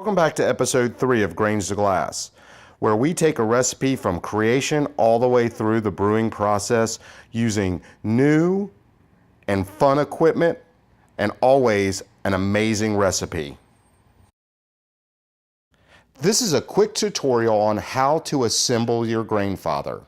Welcome back to episode 3 of Grains to Glass, where we take a recipe from creation all the way through the brewing process using new and fun equipment and always an amazing recipe. This is a quick tutorial on how to assemble your Grainfather.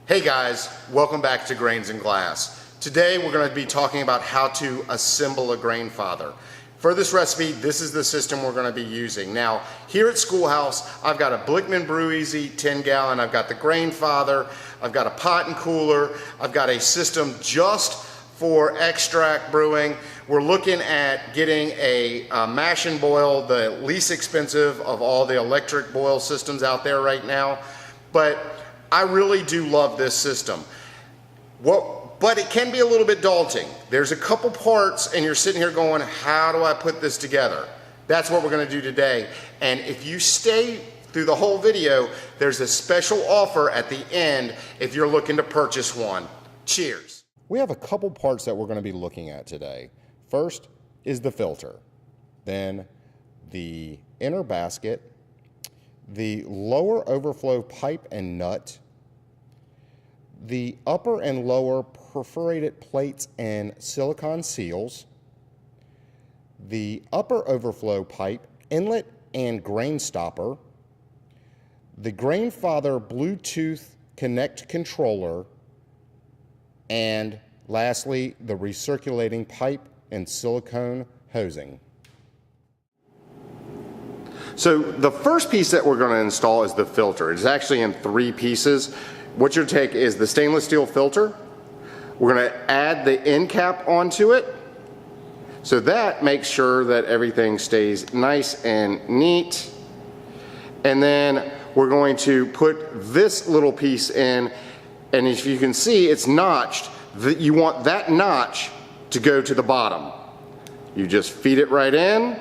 Hey guys, welcome back to Grains and Glass. Today we're going to be talking about how to assemble a Grainfather. For this recipe, this is the system we're going to be using. Now, here at Schoolhouse, I've got a Blickman Brew Easy 10 gallon, I've got the Grainfather, I've got a pot and cooler, I've got a system just for extract brewing. We're looking at getting a mash and boil, the least expensive of all the electric boil systems out there right now. But I really do love this system. But it can be a little bit daunting. There's a couple parts and you're sitting here going, how do I put this together? That's what we're gonna do today. And if you stay through the whole video, there's a special offer at the end if you're looking to purchase one. Cheers. We have a couple parts that we're gonna be looking at today. First is the filter, then the inner basket, the lower overflow pipe and nut, the upper and lower perforated plates and silicone seals, the upper overflow pipe, inlet and grain stopper, the Grainfather Bluetooth Connect controller, and lastly, the recirculating pipe and silicone hosing. So the first piece that we're going to install is the filter. It's actually in 3 pieces. What you'll take is the stainless steel filter. We're going to add the end cap onto it. So that makes sure that everything stays nice and neat. And then we're going to put this little piece in, and if you can see, it's notched. You want that notch to go to the bottom. You just feed it right in,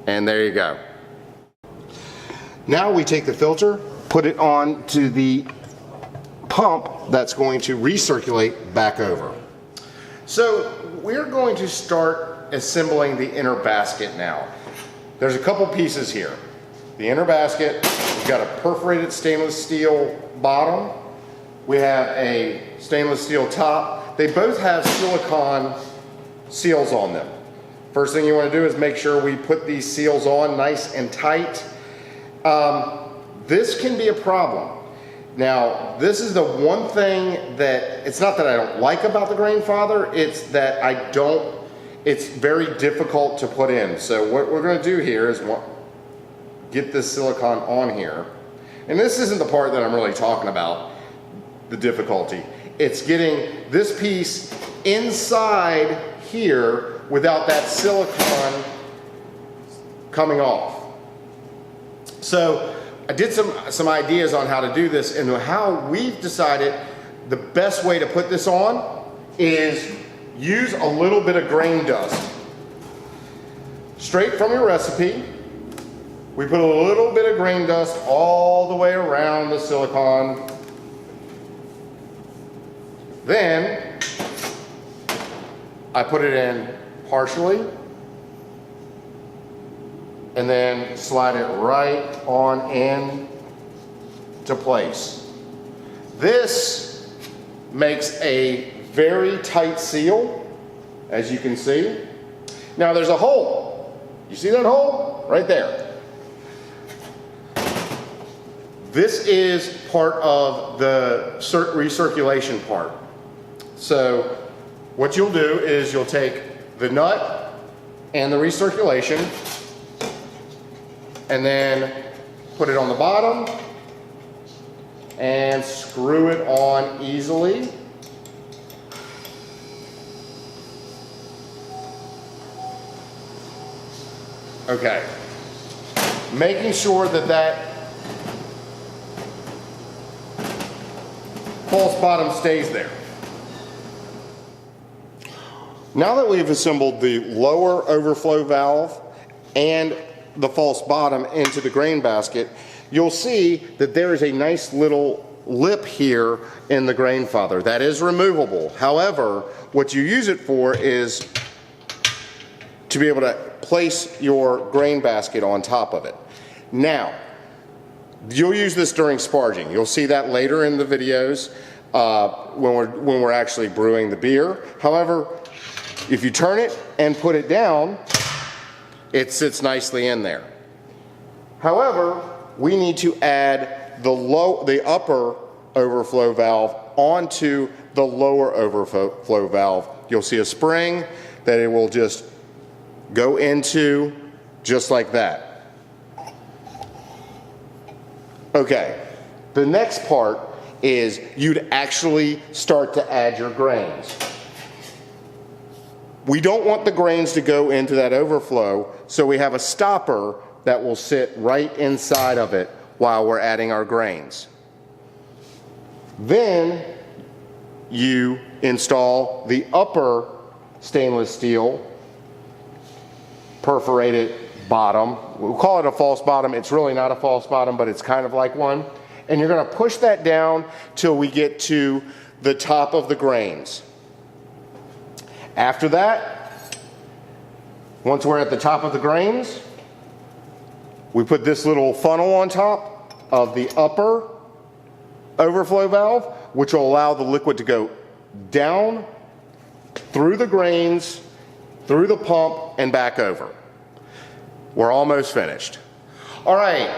and there you go. Now we take the filter, put it on to the pump that's going to recirculate back over. So we're going to start assembling the inner basket now. There's a couple pieces here. The inner basket, we've got a perforated stainless steel bottom. We have a stainless steel top. They both have silicone seals on them. First thing you want to do is make sure we put these seals on nice and tight. This can be a problem. Now, this is the one thing that, it's not that I don't like about the Grainfather, it's that it's very difficult to put in. So what we're gonna do here is get this silicone on here. And this isn't the part that I'm really talking about, the difficulty. It's getting this piece inside here without that silicone coming off. So I did some ideas on how to do this, and how we've decided the best way to put this on is use a little bit of grain dust. Straight from your recipe, we put a little bit of grain dust all the way around the silicone. Then I put it in partially, and then slide it right on in to place. This makes a very tight seal, as you can see. Now there's a hole. You see that hole? Right there. This is part of the recirculation part. So what you'll do is you'll take the nut and the recirculation, and then put it on the bottom and screw it on easily. Okay. Making sure that that false bottom stays there. Now that we've assembled the lower overflow valve and the false bottom into the grain basket, you'll see that there is a nice little lip here in the Grainfather that is removable. However, what you use it for is to be able to place your grain basket on top of it. Now, you'll use this during sparging. You'll see that later in the videos when we're actually brewing the beer. However, if you turn it and put it down, it sits nicely in there. However, we need to add the upper overflow valve onto the lower overflow valve. You'll see a spring that it will just go into just like that. Okay, the next part is you'd actually start to add your grains. We don't want the grains to go into that overflow, so we have a stopper that will sit right inside of it while we're adding our grains. Then you install the upper stainless steel perforated bottom. We'll call it a false bottom. It's really not a false bottom, but it's kind of like one. And you're going to push that down till we get to the top of the grains. After that, once we're at the top of the grains, we put this little funnel on top of the upper overflow valve, which will allow the liquid to go down through the grains, through the pump, and back over. We're almost finished. All right,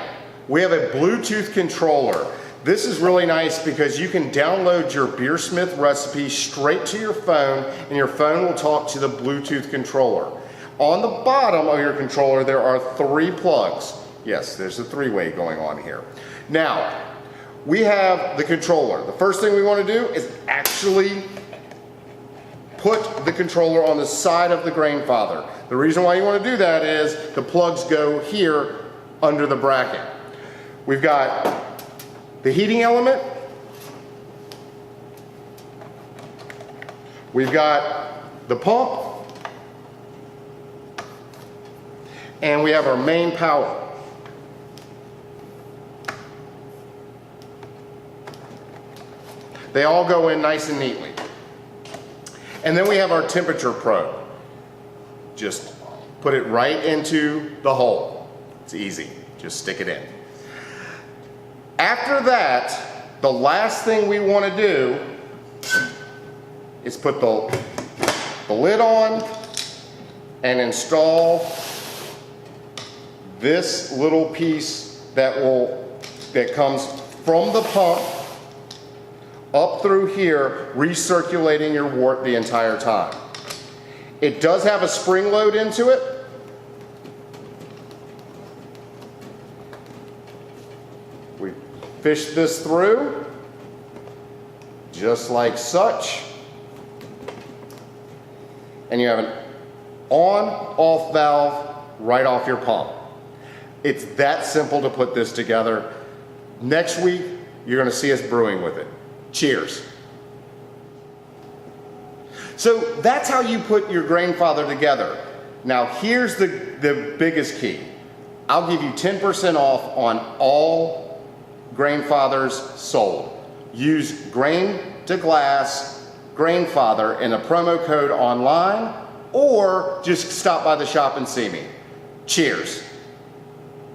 we have a Bluetooth controller. This is really nice because you can download your Beersmith recipe straight to your phone, and your phone will talk to the Bluetooth controller. On the bottom of your controller, there are 3 plugs. Yes, there's a 3-way going on here. Now, we have the controller. The first thing we want to do is actually put the controller on the side of the Grainfather. The reason why you want to do that is the plugs go here under the bracket. We've got the heating element. We've got the pump. And we have our main power. They all go in nice and neatly. And then we have our temperature probe. Just put it right into the hole. It's easy, just stick it in. After that, the last thing we want to do is put the lid on and install this little piece that comes from the pump up through here, recirculating your wort the entire time. It does have a spring load into it. We fish this through, just like such. And you have an on-off valve right off your pump. It's that simple to put this together. Next week, you're gonna see us brewing with it. Cheers. So that's how you put your Grainfather together. Now here's the biggest key. I'll give you 10% off on all Grainfathers sold. Use Grain to Glass Grainfather in a promo code online, or just stop by the shop and see me. Cheers.